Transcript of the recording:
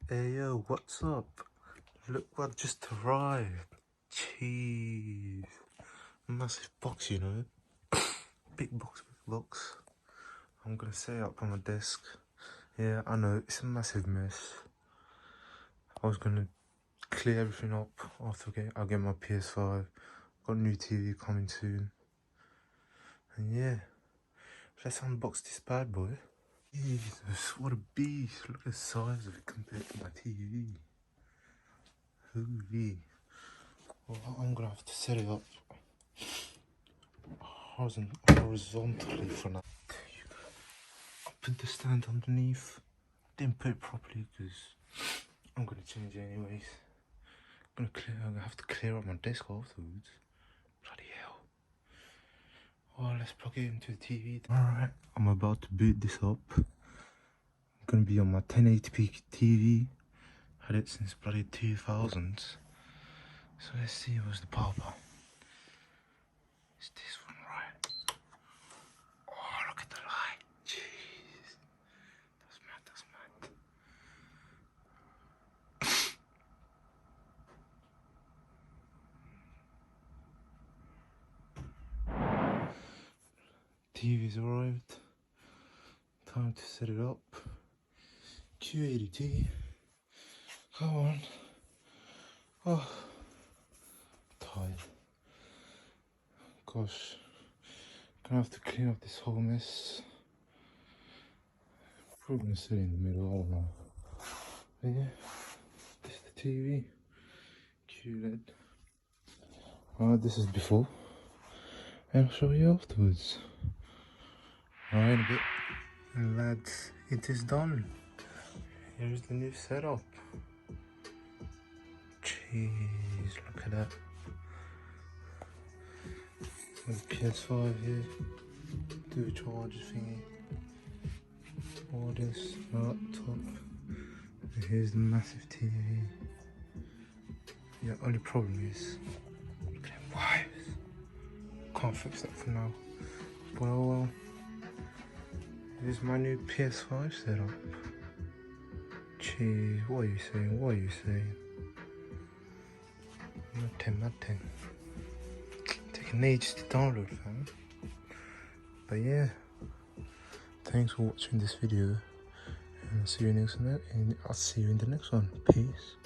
Hey yo, what's up? Look what just arrived. Jeez. Massive box, you know. Big box, big box. I'm gonna set it up on my desk. Yeah, I know, it's a massive mess. I was gonna clear everything up after I'll get my PS5. Got a new TV coming soon. And yeah, let's unbox this bad boy. Jesus, what a beast. Look at the size of it compared to my TV. Holy. Well, I'm gonna have to set it up horizontally for now. There you go. I put the stand underneath. Didn't put it properly because I'm gonna change it anyways. I'm gonna have to clear up my desk afterwards. Bloody hell. Oh, let's plug it into the TV. Alright, I'm about to boot this up. I'm gonna be on my 1080p TV. Had it since bloody 2000s. So let's see what's the power bar. It's this one, right? Oh, look at the light. Jeez. That's mad, that's mad. TV's arrived. Time to set it up. Q80T. Come on. Oh, tired. Gosh. Gonna have to clean up this whole mess. Probably gonna sit in the middle, I don't know. But yeah, this is the TV. QLED. This is before. And I'll show you afterwards. Alright, a bit. And lads, it is done. Here's the new setup. Jeez, look at that. There's PS5 here. Do a charger thingy. All this laptop. And here's the massive TV. Yeah, only problem is look at them wires. Can't fix that for now. Well, here's my new PS5 setup. Jeez, what are you saying? What are you saying? Nothing. Taking ages to download, fam. But yeah, thanks for watching this video, and I'll see you in the next one. Peace.